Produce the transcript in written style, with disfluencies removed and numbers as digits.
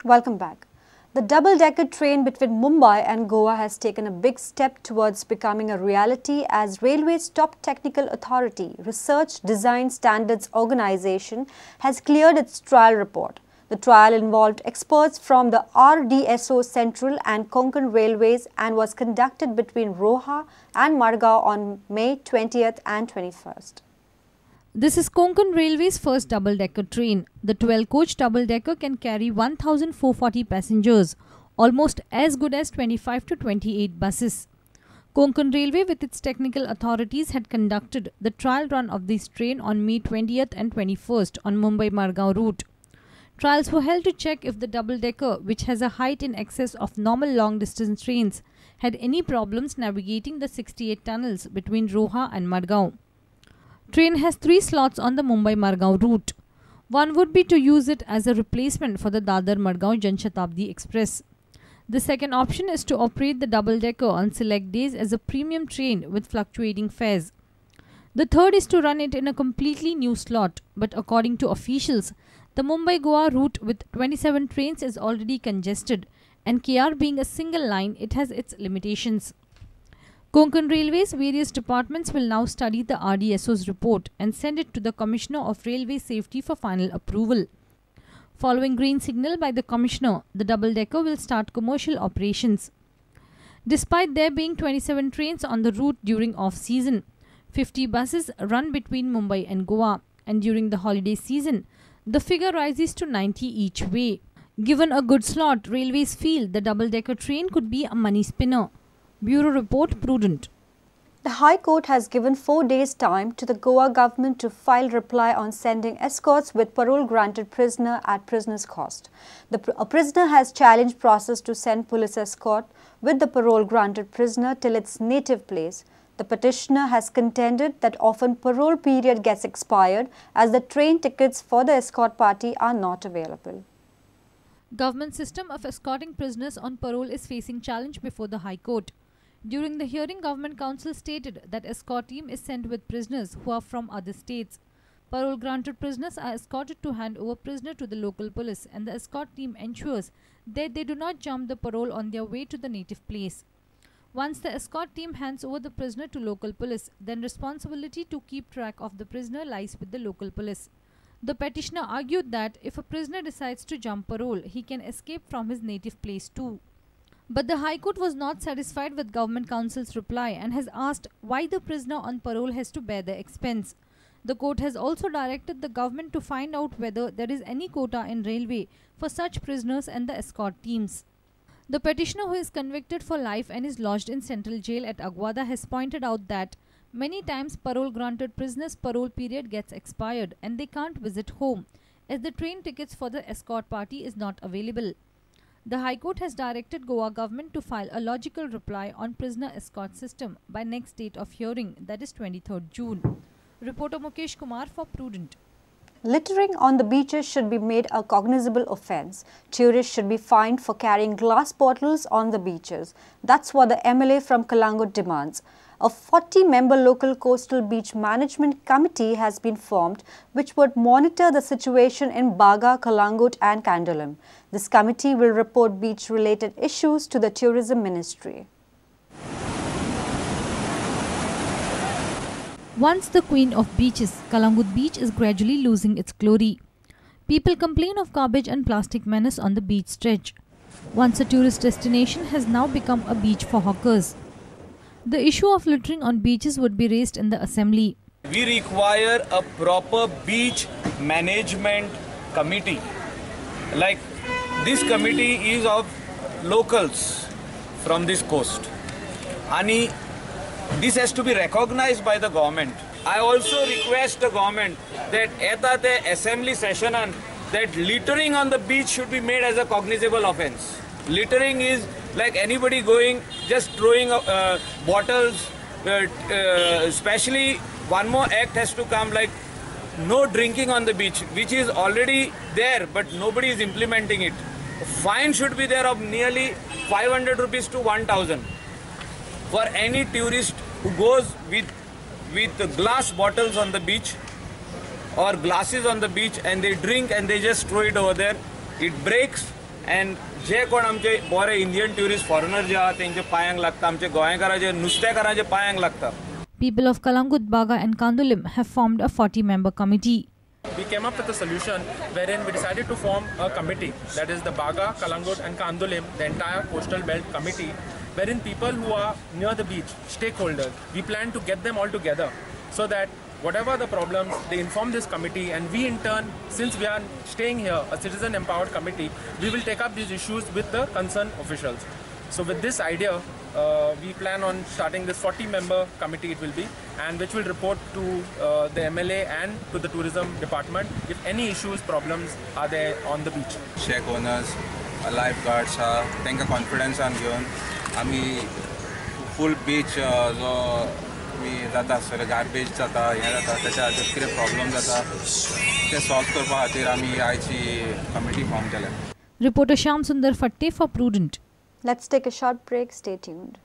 Welcome back. The double-decker train between Mumbai and Goa has taken a big step towards becoming a reality as Railway's top technical authority, Research Design Standards Organisation, has cleared its trial report. The trial involved experts from the RDSO Central and Konkan Railways and was conducted between Roha and Margao on May 20th and 21st. This is Konkan Railway's first double-decker train. The 12-coach double-decker can carry 1,440 passengers, almost as good as 25 to 28 buses. Konkan Railway with its technical authorities had conducted the trial run of this train on May 20th and 21st on Mumbai-Margao route. Trials were held to check if the double-decker, which has a height in excess of normal long-distance trains, had any problems navigating the 68 tunnels between Roha and Margao. Train has 3 slots on the Mumbai-Margao route. One would be to use it as a replacement for the Dadar-Margao Jan Shatabdi Express. The second option is to operate the double-decker on select days as a premium train with fluctuating fares. The third is to run it in a completely new slot, but according to officials, the Mumbai-Goa route with 27 trains is already congested, and KR being a single line, it has its limitations. Konkan Railway's various departments will now study the RDSO's report and send it to the Commissioner of Railway Safety for final approval. Following green signal by the Commissioner, the double-decker will start commercial operations. Despite there being 27 trains on the route during off-season, 50 buses run between Mumbai and Goa, and during the holiday season, the figure rises to 90 each way. Given a good slot, railways feel the double-decker train could be a money spinner. Bureau Report, Prudent. The High Court has given 4 days' time to the Goa government to file reply on sending escorts with parole-granted prisoner at prisoner's cost. A prisoner has challenged process to send police escort with the parole-granted prisoner till its native place. The petitioner has contended that often parole period gets expired as the train tickets for the escort party are not available. Government system of escorting prisoners on parole is facing challenge before the High Court. During the hearing, Government Counsel stated that escort team is sent with prisoners who are from other states. Parole-granted prisoners are escorted to hand over prisoner to the local police, and the escort team ensures that they do not jump the parole on their way to the native place. Once the escort team hands over the prisoner to local police, then responsibility to keep track of the prisoner lies with the local police. The petitioner argued that if a prisoner decides to jump parole, he can escape from his native place too. But the High Court was not satisfied with Government Counsel's reply and has asked why the prisoner on parole has to bear the expense. The court has also directed the government to find out whether there is any quota in railway for such prisoners and the escort teams. The petitioner, who is convicted for life and is lodged in Central Jail at Aguada, has pointed out that many times parole-granted prisoners' parole period gets expired and they can't visit home as the train tickets for the escort party is not available. The High Court has directed Goa government to file a logical reply on prisoner escort system by next date of hearing, that is 23rd June. Reporter Mukesh Kumar for Prudent. Littering on the beaches should be made a cognizable offence. Tourists should be fined for carrying glass bottles on the beaches. That's what the MLA from Kalangut demands. A 40-member local coastal beach management committee has been formed which would monitor the situation in Baga, Kalangut and Kandalam. This committee will report beach-related issues to the Tourism Ministry. Once the queen of beaches, Kalangut Beach is gradually losing its glory. People complain of garbage and plastic menace on the beach stretch. Once a tourist destination has now become a beach for hawkers. The issue of littering on beaches would be raised in the assembly. We require a proper beach management committee. Like this committee is of locals from this coast. And this has to be recognized by the government. I also request the government that at the assembly session that littering on the beach should be made as a cognizable offence. Littering is like anybody going, just throwing bottles, especially one more act has to come like no drinking on the beach, which is already there but nobody is implementing it. Fine should be there of nearly 500 rupees to 1000 for any tourist who goes with glass bottles on the beach or glasses on the beach and they drink and they just throw it over there. It breaks and जे कोण आमचे बरे Indian tourist foreigner जे आहात तेंचे पांयांक लागता, आमचे गोंयकारांचे नुस्तेकारांचे पांयांक लागता. People of Kalangut, Baga and Kandulim have formed a 40-member committee. We came up with a solution wherein we decided to form a committee, that is the Baga, Kalangut and Kandulim, the entire coastal belt committee, wherein people who are near the beach, stakeholders, we plan to get them all together so that whatever the problems, they inform this committee, and we in turn, since we are staying here, a citizen empowered committee, we will take up these issues with the concerned officials. So with this idea, we plan on starting this 40-member committee it will be, and which will report to the MLA and to the tourism department if any issues, problems are there on the beach. Shack owners, lifeguards, त्यांका कॉन्फिडन्सान घेवन आमी फूल बीच जो मी जाता sir garbage जाता हें जाता त्याच्या खातीर कितें प्रॉब्लम जाता ते सॉल्व करपा खातीर आमी आयची कमिटी फॉर्म केल्या. Reporter Shyam Sundar Fatte for Prudent. Let's take a short break. Stay tuned.